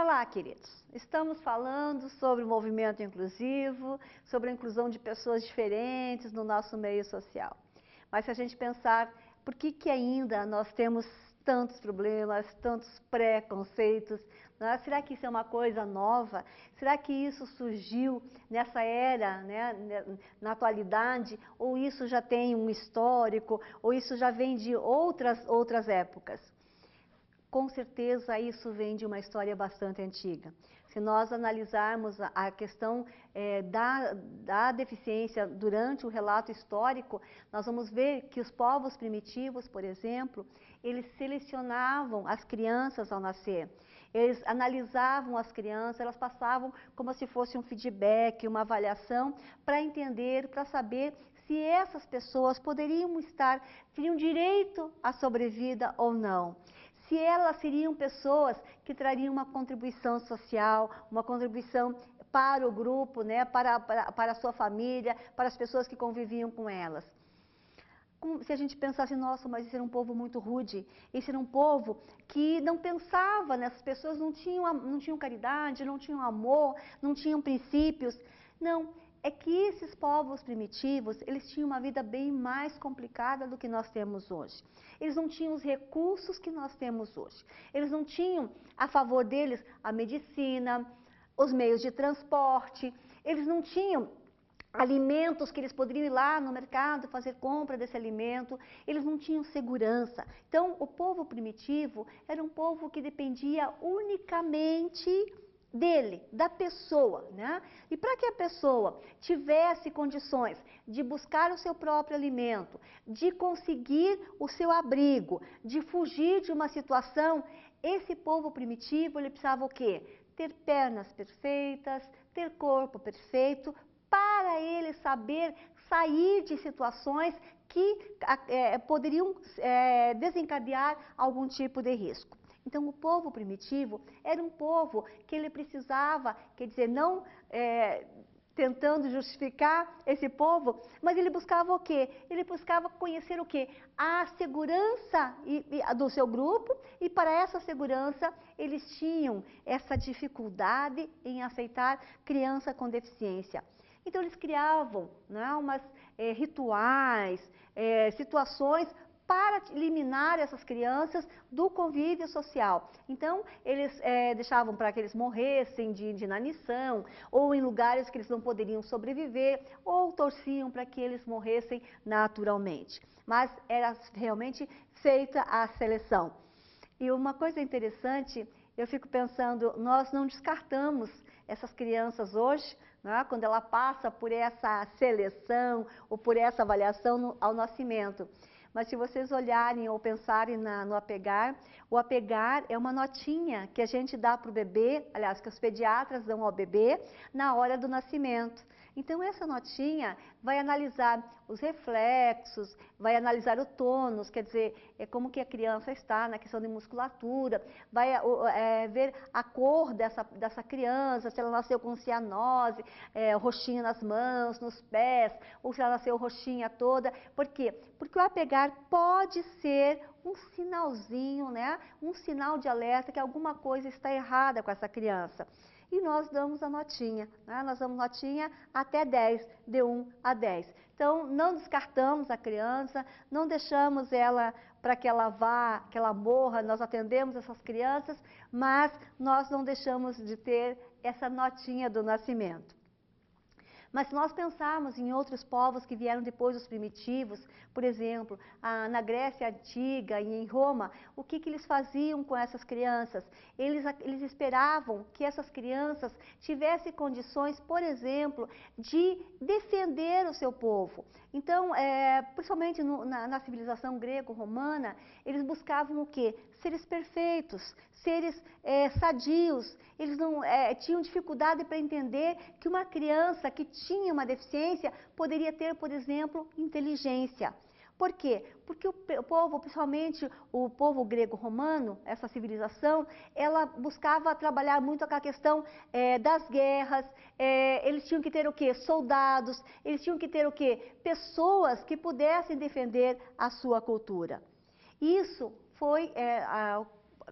Bora lá, queridos. Estamos falando sobre o movimento inclusivo, sobre a inclusão de pessoas diferentes no nosso meio social. Mas se a gente pensar, por que ainda nós temos tantos problemas, tantos preconceitos? Né? Será que isso é uma coisa nova? Será que isso surgiu nessa era, né, na atualidade? Ou isso já tem um histórico? Ou isso já vem de outras épocas? Com certeza isso vem de uma história bastante antiga. Se nós analisarmos a questão da deficiência durante o relato histórico, nós vamos ver que os povos primitivos, por exemplo, eles selecionavam as crianças ao nascer. Eles analisavam as crianças, elas passavam como se fosse um feedback, uma avaliação, para entender, para saber se essas pessoas teriam direito à sobrevida ou não. Se elas seriam pessoas que trariam uma contribuição social, uma contribuição para o grupo, né, para a sua família, para as pessoas que conviviam com elas. Se a gente pensasse, nossa, mas esse era um povo muito rude, esse era um povo que não pensava nessas pessoas, não tinham caridade, não tinham amor, não tinham princípios. Não, é que esses povos primitivos, eles tinham uma vida bem mais complicada do que nós temos hoje. Eles não tinham os recursos que nós temos hoje. Eles não tinham a favor deles a medicina, os meios de transporte, eles não tinham alimentos que eles poderiam ir lá no mercado fazer compra desse alimento, eles não tinham segurança. Então, o povo primitivo era um povo que dependia unicamente dele, da pessoa, né? E para que a pessoa tivesse condições de buscar o seu próprio alimento, de conseguir o seu abrigo, de fugir de uma situação, esse povo primitivo, ele precisava o quê? Ter pernas perfeitas, ter corpo perfeito, para ele saber sair de situações que poderiam desencadear algum tipo de risco. Então, o povo primitivo era um povo que ele precisava, quer dizer, não tentando justificar esse povo, mas ele buscava o quê? Ele buscava conhecer o quê? A segurança do seu grupo, e para essa segurança eles tinham essa dificuldade em aceitar criança com deficiência. Então, eles criavam, né, rituais, situações para eliminar essas crianças do convívio social. Então, eles deixavam para que eles morressem de inanição, ou em lugares que eles não poderiam sobreviver, ou torciam para que eles morressem naturalmente. Mas era realmente feita a seleção. E uma coisa interessante, eu fico pensando, nós não descartamos essas crianças hoje, né, quando ela passa por essa seleção ou por essa avaliação ao nascimento. Mas se vocês olharem ou pensarem no apegar, o apegar é uma notinha que a gente dá para o bebê, aliás, que os pediatras dão ao bebê na hora do nascimento. Então, essa notinha vai analisar os reflexos, vai analisar o tônus, quer dizer, como que a criança está na questão de musculatura, vai ver a cor dessa criança, se ela nasceu com cianose, roxinha nas mãos, nos pés, ou se ela nasceu roxinha toda. Por quê? Porque o apegar pode ser um sinalzinho, né? Um sinal de alerta que alguma coisa está errada com essa criança. E nós damos a notinha, né? Nós damos notinha até 10, de 1 a 10. Então, não descartamos a criança, não deixamos ela para que ela vá, que ela morra, nós atendemos essas crianças, mas nós não deixamos de ter essa notinha do nascimento. Mas se nós pensarmos em outros povos que vieram depois dos primitivos, por exemplo, na Grécia Antiga e em Roma, o que eles faziam com essas crianças? Eles esperavam que essas crianças tivessem condições, por exemplo, de defender o seu povo. Então, principalmente na civilização grego-romana, eles buscavam o quê? Seres perfeitos, seres sadios. Eles não tinham dificuldade para entender que uma criança que tinha uma deficiência poderia ter, por exemplo, inteligência. Por quê? Porque o povo, principalmente o povo grego-romano, essa civilização, ela buscava trabalhar muito aquela questão das guerras, eles tinham que ter o quê? Soldados, eles tinham que ter o quê? Pessoas que pudessem defender a sua cultura. Isso foi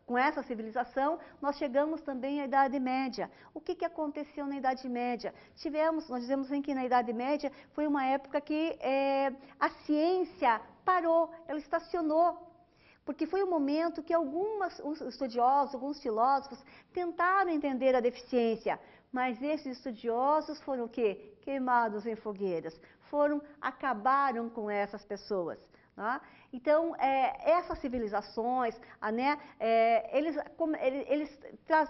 com essa civilização, nós chegamos também à Idade Média. O que aconteceu na Idade Média? Nós dizemos que na Idade Média foi uma época que a ciência parou, ela estacionou. Porque foi um momento que alguns estudiosos, alguns filósofos tentaram entender a deficiência, mas esses estudiosos foram o quê? Queimados em fogueiras, acabaram com essas pessoas. Tá? Então, essas civilizações, eles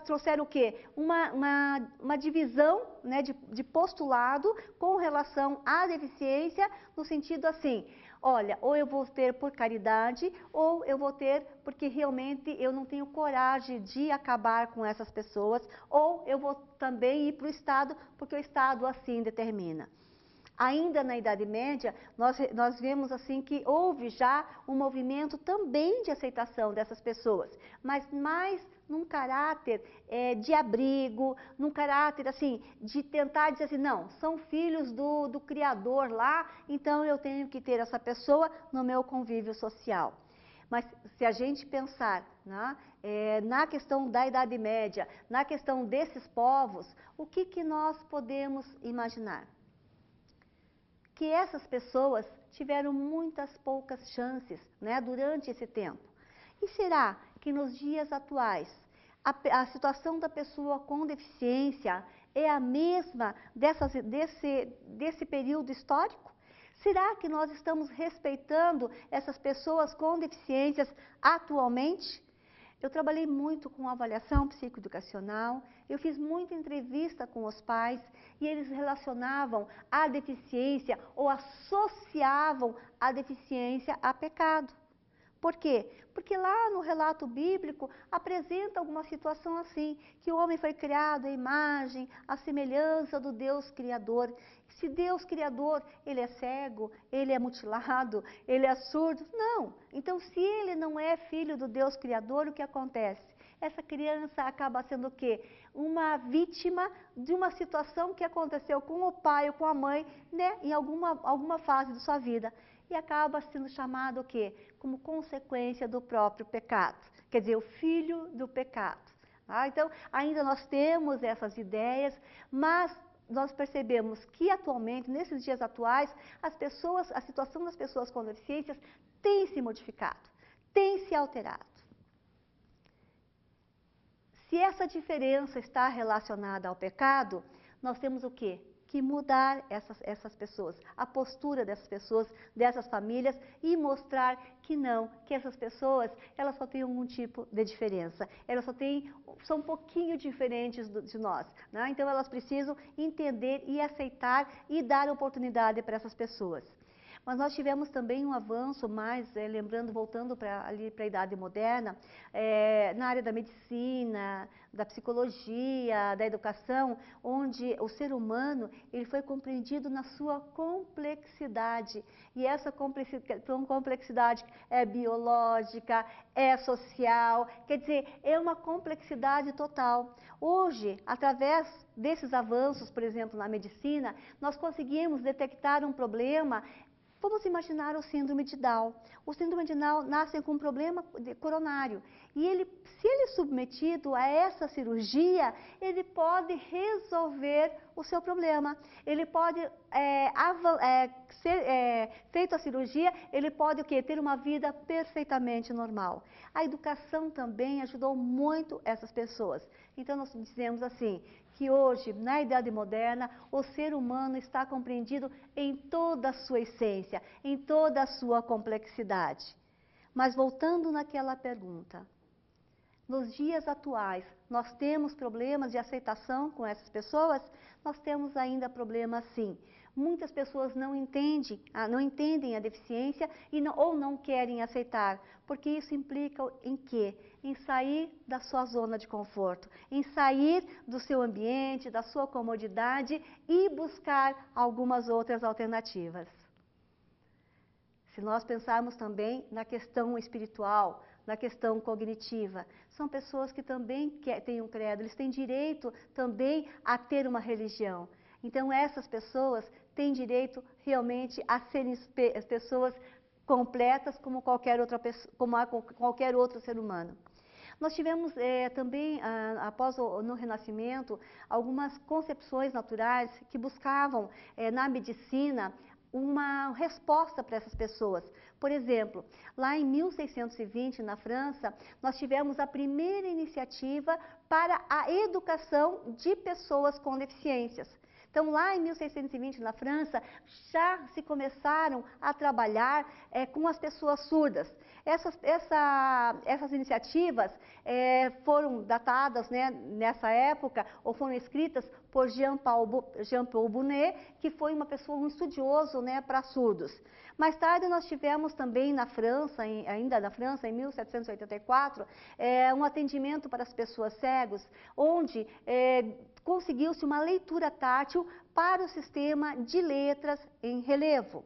trouxeram o quê? Uma divisão, né, de postulado com relação à deficiência, no sentido assim, olha, ou eu vou ter por caridade, ou eu vou ter porque realmente eu não tenho coragem de acabar com essas pessoas, ou eu vou também ir para o Estado, porque o Estado assim determina. Ainda na Idade Média, nós vemos assim que houve já um movimento também de aceitação dessas pessoas, mas mais num caráter de abrigo, num caráter assim, de tentar dizer assim, não, são filhos do Criador lá, então eu tenho que ter essa pessoa no meu convívio social. Mas se a gente pensar, né, na questão da Idade Média, na questão desses povos, o que nós podemos imaginar? Que essas pessoas tiveram muitas poucas chances, né, durante esse tempo. E será que nos dias atuais a situação da pessoa com deficiência é a mesma desse período histórico? Será que nós estamos respeitando essas pessoas com deficiências atualmente? Eu trabalhei muito com avaliação psicoeducacional, eu fiz muita entrevista com os pais e eles relacionavam a deficiência ou associavam a deficiência a pecado. Por quê? Porque lá no relato bíblico apresenta alguma situação assim, que o homem foi criado à imagem, à semelhança do Deus Criador. Se Deus Criador, ele é cego, ele é mutilado, ele é surdo, não. Então, se ele não é filho do Deus Criador, o que acontece? Essa criança acaba sendo o quê? Uma vítima de uma situação que aconteceu com o pai ou com a mãe, né, em alguma fase de sua vida. E acaba sendo chamado o quê? Como consequência do próprio pecado. Quer dizer, o filho do pecado. Tá? Então, ainda nós temos essas ideias, mas nós percebemos que atualmente, nesses dias atuais, a situação das pessoas com deficiências tem se modificado, tem se alterado. Se essa diferença está relacionada ao pecado, nós temos o quê? Que mudar essas pessoas, a postura dessas pessoas, dessas famílias e mostrar que não, que essas pessoas, elas só têm algum tipo de diferença, elas são um pouquinho diferentes de nós, né? Então elas precisam entender e aceitar e dar oportunidade para essas pessoas. Mas nós tivemos também um avanço mais, voltando para a Idade Moderna, na área da medicina, da psicologia, da educação, onde o ser humano ele foi compreendido na sua complexidade. E essa complexidade é biológica, é social, quer dizer, é uma complexidade total. Hoje, através desses avanços, por exemplo, na medicina, nós conseguimos detectar um problema. Vamos imaginar o síndrome de Down. O síndrome de Down nasce com um problema coronário. E se ele é submetido a essa cirurgia, ele pode resolver o seu problema. Ele pode, feito a cirurgia, ele pode o quê? Ter uma vida perfeitamente normal. A educação também ajudou muito essas pessoas. Então, nós dizemos assim, que hoje, na Idade Moderna, o ser humano está compreendido em toda a sua essência, em toda a sua complexidade. Mas voltando naquela pergunta, nos dias atuais, nós temos problemas de aceitação com essas pessoas? Nós temos ainda problemas sim. Muitas pessoas não entendem a deficiência ou não querem aceitar, porque isso implica em quê? Em sair da sua zona de conforto, em sair do seu ambiente, da sua comodidade e buscar algumas outras alternativas. Se nós pensarmos também na questão espiritual, na questão cognitiva, são pessoas que também têm um credo, eles têm direito também a ter uma religião. Então essas pessoas têm direito realmente a serem pessoas completas como qualquer outro ser humano. Nós tivemos também, no Renascimento, algumas concepções naturais que buscavam na medicina uma resposta para essas pessoas. Por exemplo, lá em 1620, na França, nós tivemos a primeira iniciativa para a educação de pessoas com deficiências. Então, lá em 1620, na França, já se começaram a trabalhar com as pessoas surdas. Essas iniciativas foram datadas, né, nessa época, ou foram escritas por Jean-Paul Bonnet, que foi uma pessoa, um estudioso, né, para surdos. Mais tarde nós tivemos também na França, ainda na França, em 1784, um atendimento para as pessoas cegas, onde conseguiu-se uma leitura tátil para o sistema de letras em relevo.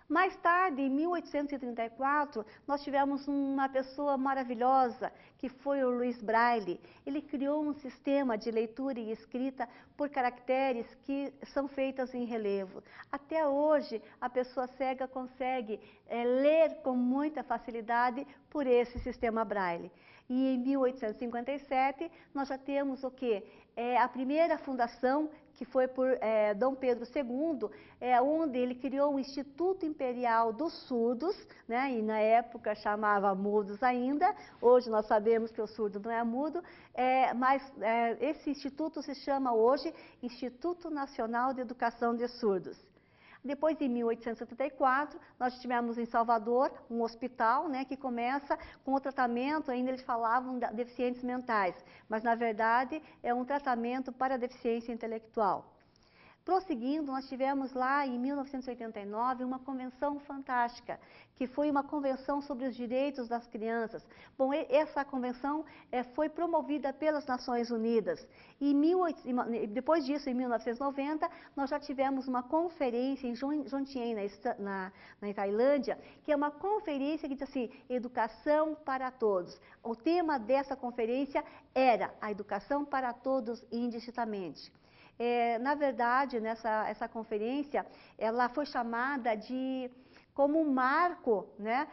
Mais tarde, em 1834, nós tivemos uma pessoa maravilhosa, que foi o Louis Braille. Ele criou um sistema de leitura e escrita por caracteres que são feitos em relevo. Até hoje, a pessoa cega consegue ler com muita facilidade por esse sistema Braille. E em 1857, nós já temos o quê? A primeira fundação, que foi por Dom Pedro II, onde ele criou o Instituto Imperial dos Surdos, né, e na época chamava mudos ainda, hoje nós sabemos que o surdo não é mudo, mas esse instituto se chama hoje Instituto Nacional de Educação de Surdos. Depois, em 1874, nós tivemos em Salvador um hospital, né, que começa com o tratamento, ainda eles falavam de deficientes mentais, mas na verdade é um tratamento para deficiência intelectual. Prosseguindo, nós tivemos lá em 1989 uma convenção fantástica, que foi uma convenção sobre os direitos das crianças. Bom, essa convenção foi promovida pelas Nações Unidas. E depois disso, em 1990, nós já tivemos uma conferência em Jomtien, na Tailândia, que é uma conferência que diz assim, educação para todos. O tema dessa conferência era a educação para todos indistintamente. Na verdade, essa conferência, ela foi chamada como um marco, né,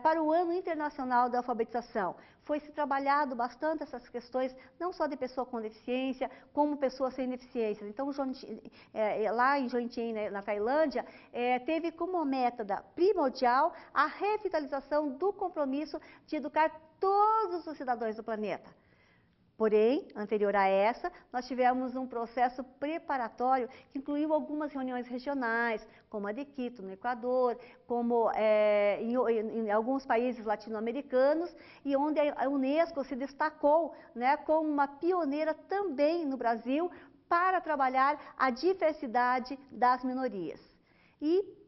para o Ano Internacional da Alfabetização. Foi-se trabalhado bastante essas questões, não só de pessoa com deficiência, como pessoas sem deficiência. Então, lá em Jomtien, na Tailândia, teve como meta primordial a revitalização do compromisso de educar todos os cidadãos do planeta. Porém, anterior a essa, nós tivemos um processo preparatório que incluiu algumas reuniões regionais, como a de Quito, no Equador, como em alguns países latino-americanos, e onde a Unesco se destacou, né, como uma pioneira também no Brasil para trabalhar a diversidade das minorias. E,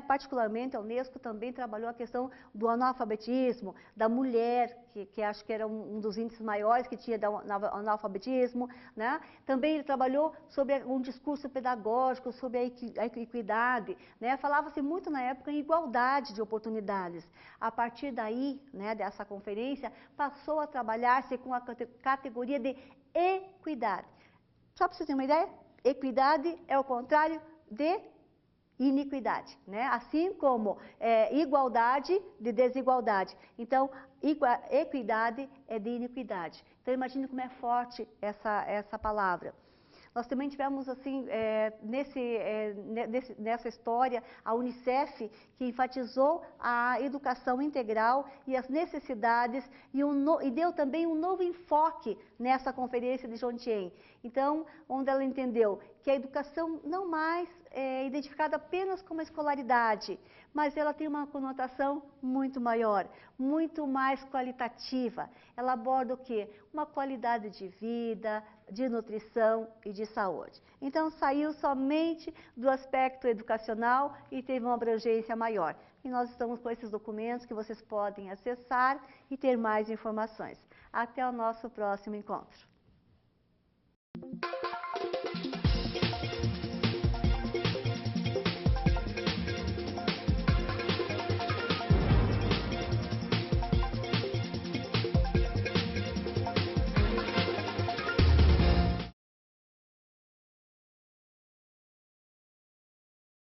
particularmente, a Unesco também trabalhou a questão do analfabetismo, da mulher, que acho que era um dos índices maiores que tinha de analfabetismo, né? Também ele trabalhou sobre um discurso pedagógico, sobre a equidade, né? Falava-se muito na época em igualdade de oportunidades. A partir daí, né, dessa conferência, passou a trabalhar-se com a categoria de equidade. Só para você ter uma ideia, equidade é o contrário de iniquidade, né? Assim como igualdade de desigualdade. Então, equidade é de iniquidade. Então, imagine como é forte essa palavra. Nós também tivemos, assim, nessa história, a Unicef, que enfatizou a educação integral e as necessidades e deu também um novo enfoque nessa conferência de Jomtien. Então, onde ela entendeu que a educação não mais é identificada apenas como escolaridade, mas ela tem uma conotação muito maior, muito mais qualitativa. Ela aborda o quê? Uma qualidade de vida, de nutrição e de saúde. Então, saiu somente do aspecto educacional e teve uma abrangência maior. E nós estamos com esses documentos que vocês podem acessar e ter mais informações. Até o nosso próximo encontro.